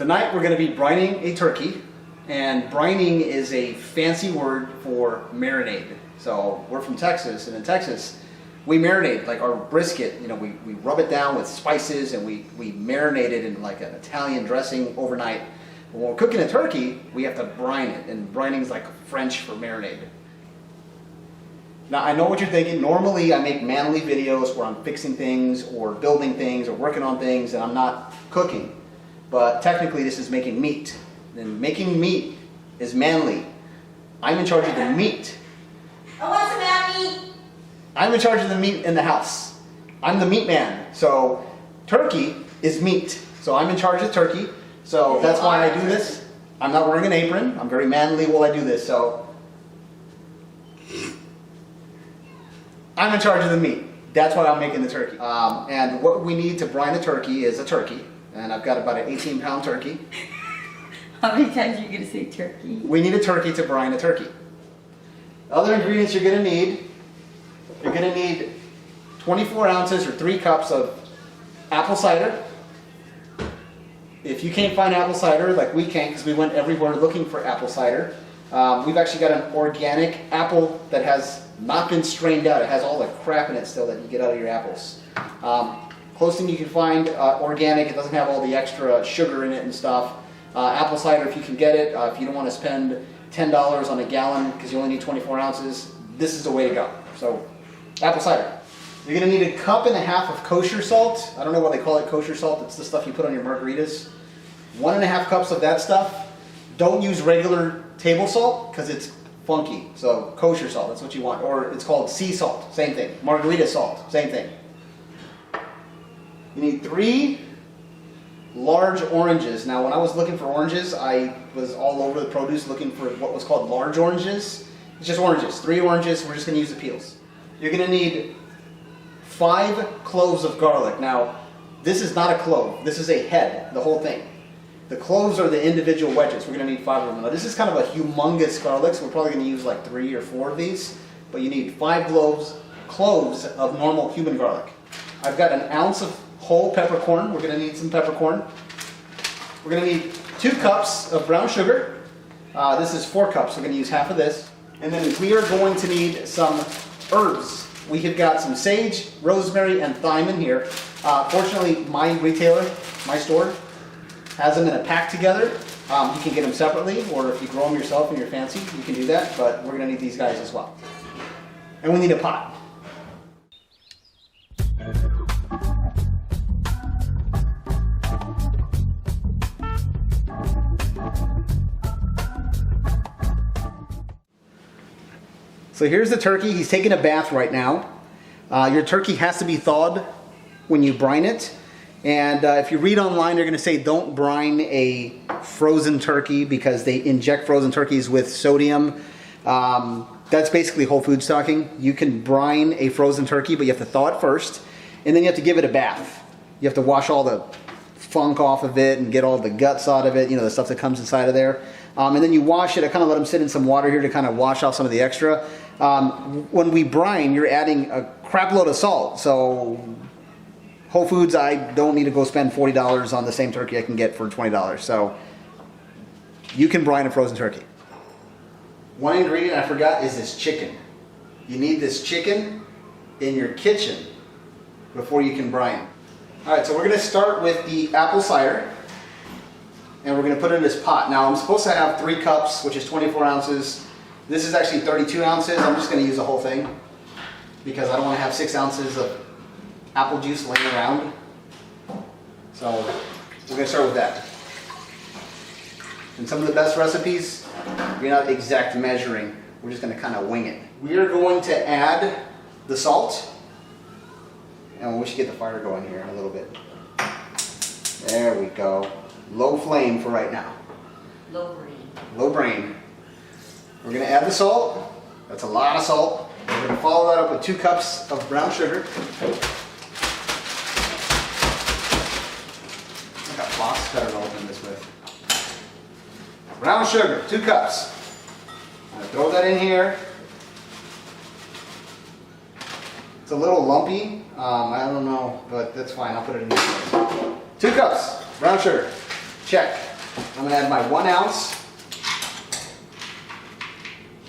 Tonight we're going to be brining a turkey, and brining is a fancy word for marinade. So we're from Texas, and in Texas we marinate like our brisket. You know, we rub it down with spices and we marinate it in like an Italian dressing overnight. But when we're cooking a turkey, we have to brine it, and brining is like French for marinade. Now I know what you're thinking. Normally I make manly videos where I'm fixing things or building things or working on things and I'm not cooking. But technically this is making meat. And making meat is manly. I'm in charge of the meat. Oh, what's about meat? I'm in charge of the meat in the house. I'm the meat man. So turkey is meat. So I'm in charge of turkey. So that's why I do this. I'm not wearing an apron. I'm very manly while I do this. So I'm in charge of the meat. That's why I'm making the turkey. And what we need to brine a turkey is a turkey. And I've got about an 18-pound turkey. How many times are you going to say turkey? We need a turkey to brine a turkey. Other ingredients you're going to need 24 ounces or 3 cups of apple cider. If you can't find apple cider, like we can't because we went everywhere looking for apple cider, we've actually got an organic apple that has not been strained out. It has all the crap in it still that you get out of your apples. Closest thing you can find, organic. It doesn't have all the extra sugar in it and stuff. Apple cider, if you can get it. If you don't want to spend $10 on a gallon because you only need 24 ounces, this is the way to go. So, apple cider. You're going to need 1.5 cups of kosher salt. I don't know why they call it kosher salt. It's the stuff you put on your margaritas. 1.5 cups of that stuff. Don't use regular table salt because it's funky. So kosher salt, that's what you want. Or it's called sea salt, same thing. Margarita salt, same thing. You need 3 large oranges. Now when I was looking for oranges, I was all over the produce looking for what was called large oranges. It's just oranges, 3 oranges. We're just going to use the peels. You're going to need 5 cloves of garlic. Now this is not a clove, this is a head, the whole thing. The cloves are the individual wedges. We're going to need 5 of them. Now this is kind of a humongous garlic, so we're probably going to use like 3 or 4 of these. But you need 5 cloves of normal human garlic. I've got 1 ounce of whole peppercorn. We're going to need some peppercorn. We're going to need 2 cups of brown sugar. This is 4 cups. We're going to use half of this. And then we are going to need some herbs. We have got some sage, rosemary, and thyme in here. Fortunately, my retailer, my store, has them in a pack together. You can get them separately, or if you grow them yourself and you're fancy, you can do that, but we're going to need these guys as well. And we need a pot. So here's the turkey. He's taking a bath right now. Your turkey has to be thawed when you brine it. And if you read online, they're going to say don't brine a frozen turkey because they inject frozen turkeys with sodium. That's basically whole food stocking. You can brine a frozen turkey, but you have to thaw it first. And then you have to give it a bath. You have to wash all the funk off of it and get all the guts out of it, you know, the stuff that comes inside of there. And then you wash it. I kind of let them sit in some water here to kind of wash off some of the extra. When we brine, you're adding a crap load of salt. So Whole Foods, I don't need to go spend $40 on the same turkey I can get for $20. So you can brine a frozen turkey. One ingredient I forgot is this chicken. You need this chicken in your kitchen before you can brine. All right, so we're going to start with the apple cider. And we're going to put it in this pot. Now I'm supposed to have 3 cups, which is 24 ounces. This is actually 32 ounces. I'm just going to use the whole thing because I don't want to have 6 ounces of apple juice laying around. So we're going to start with that. In some of the best recipes, you're not exact measuring. We're just going to kind of wing it. We are going to add the salt. And we should get the fire going here in a little bit. There we go. Low flame for right now. Low brain. Low brain. We're going to add the salt. That's a lot of salt. We're going to follow that up with 2 cups of brown sugar. I got box cutter to open this with. Brown sugar, 2 cups. I'm going to throw that in here. It's a little lumpy. I don't know, but that's fine. I'll put it in here. 2 cups brown sugar. Check. I'm gonna add my 1 ounce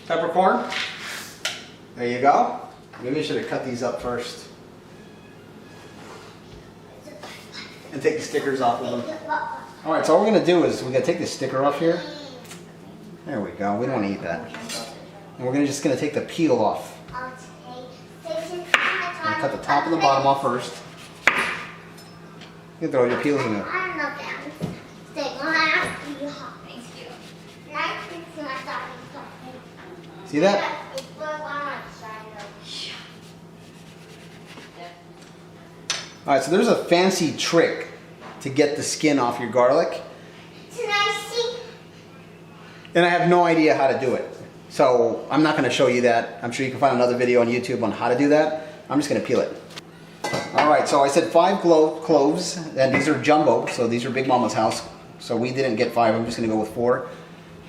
peppercorn. There you go. Maybe I should have cut these up first. And take the stickers off of them. Alright, so what we're gonna do is we're gonna take the sticker off here. There we go. We don't want to eat that. And we're just gonna take the peel off. Cut the top and the bottom off first. You can throw your peels in there. See that? Alright, so there's a fancy trick to get the skin off your garlic. And I have no idea how to do it. So I'm not going to show you that. I'm sure you can find another video on YouTube on how to do that. I'm just going to peel it. Alright, so I said 5 cloves, and these are jumbo, so these are Big Mama's house. So we didn't get 5, I'm just going to go with 4.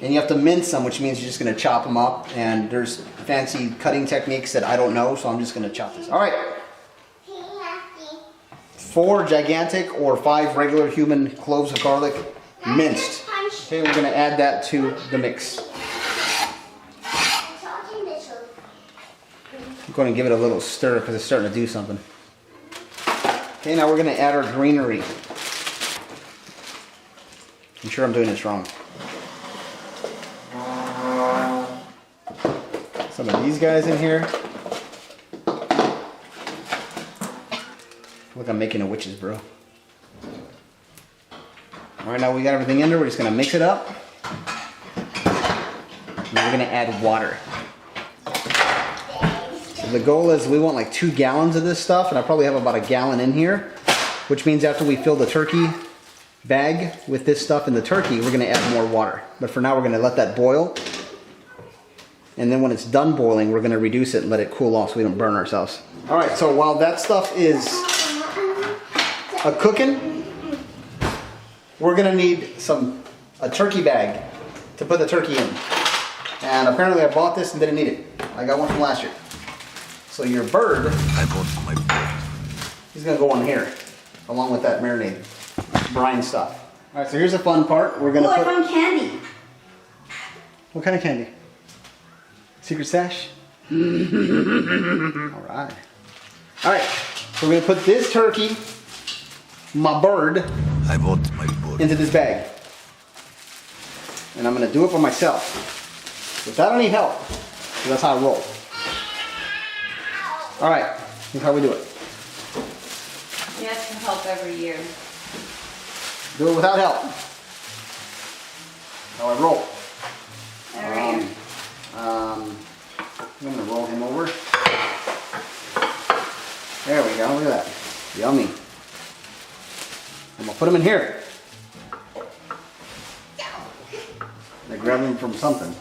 And you have to mince them, which means you're just going to chop them up. And there's fancy cutting techniques that I don't know, so I'm just going to chop this. Alright. 4 gigantic or 5 regular human cloves of garlic minced. Okay, we're going to add that to the mix. I'm going to give it a little stir because it's starting to do something. Okay, now we're going to add our greenery. I'm sure I'm doing this wrong. Some of these guys in here. Look, I'm making a witch's brew. Alright, now we got everything in there. We're just going to mix it up. And we're going to add water. So the goal is we want like 2 gallons of this stuff, and I probably have about a gallon in here, which means after we fill the turkey bag with this stuff in the turkey, we're going to add more water. But for now, we're going to let that boil. And then when it's done boiling, we're going to reduce it and let it cool off so we don't burn ourselves. Alright, so while that stuff is cooking, we're going to need a turkey bag to put the turkey in. And apparently I bought this and didn't need it. I got one from last year. So your bird, I bought my bird. He's going to go on here, along with that marinade, brine stuff. Alright, so here's the fun part. We're going to I found candy. What kind of candy? Secret stash? Alright. Alright, so we're going to put this turkey, my bird, I bought my bird. into this bag. And I'm going to do it for myself. Without any help. So that's how I roll. Alright, here's how we do it. You have to help every year. Do it without help. How I roll. Every year. I'm going to roll him over. There we go, look at that. Yummy. I'm going to put him in here. I grab him from something.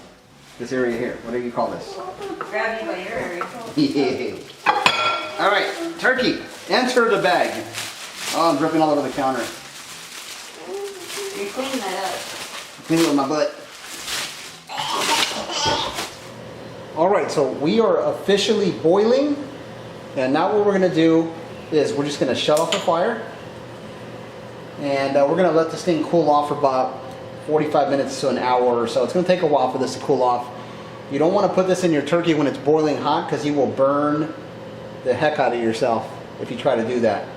This area here. What do you call this? Grab you by your area. Yeah. Alright, turkey. Enter the bag. Oh, I'm dripping all over the counter. You're cleaning that up. Clean it with my butt. Alright, so we are officially boiling. And now what we're going to do is we're just going to shut off the fire. And we're going to let this thing cool off for about 45 minutes to an hour or so. It's going to take a while for this to cool off. You don't want to put this in your turkey when it's boiling hot because you will burn the heck out of yourself if you try to do that.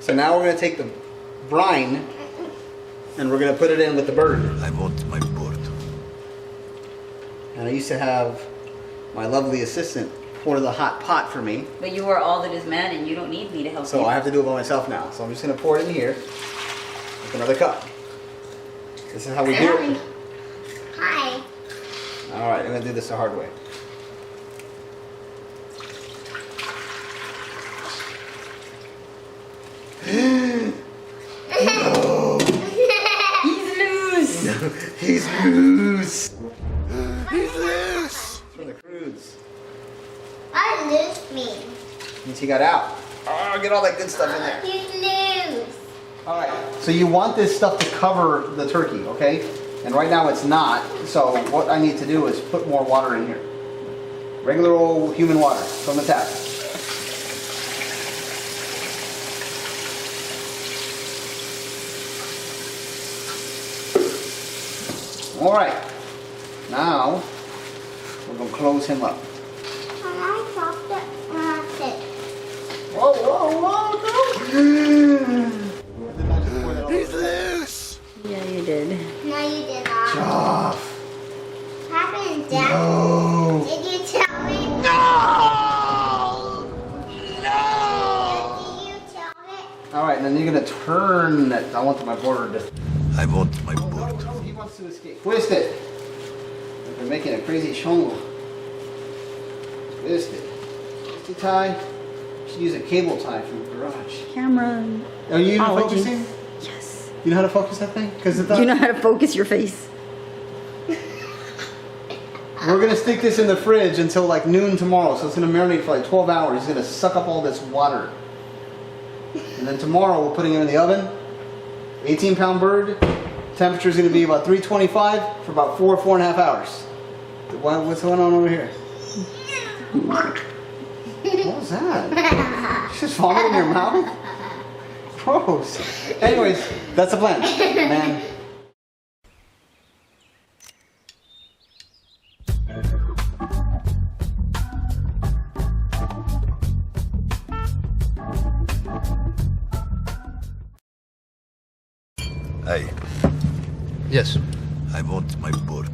So now we're going to take the brine and we're going to put it in with the bird. I bought my bird. And I used to have my lovely assistant pour the hot pot for me. But you are all that is man and you don't need me to help you. So I have to do it by myself now. So I'm just going to pour it in here with another cup. This is how we do it. Hi. All right, I'm going to do this the hard way. No. He's loose. He's loose. He's loose. For the crudes. What loose mean? Means he got out. Oh, get all that good stuff in there. He's loose. All right, so you want this stuff to cover the turkey, okay? And right now it's not, so what I need to do is put more water in here. Regular old human water from the tap. All right. Now, we're going to close him up. Can I drop it? Whoa, whoa, whoa, He's loose! Yeah, you did. No, you did not. Off. What happened, Dad? No. Did you tell me? No! No! Did you tell me? All right, and then you're going to turn it. I want my border to... I want my board. No, he wants to escape. Twist it. They're making a crazy shongle. Twist it. Twist it tie. You should use a cable tie from the garage. Camera. Are you even Apologies. focusing? Yes. You know how to focus that thing? Because You know how to focus your face. we're gonna stick this in the fridge until like noon tomorrow. So it's gonna marinate for like 12 hours. It's gonna suck up all this water. And then tomorrow we're putting him in the oven. 18-pound bird. Temperature is gonna be about 325 for about 4.5 hours. What's going on over here? What was that? You just vomit in your mouth? Gross. Anyways, that's the plan, man. Hey, Yes. I want my board.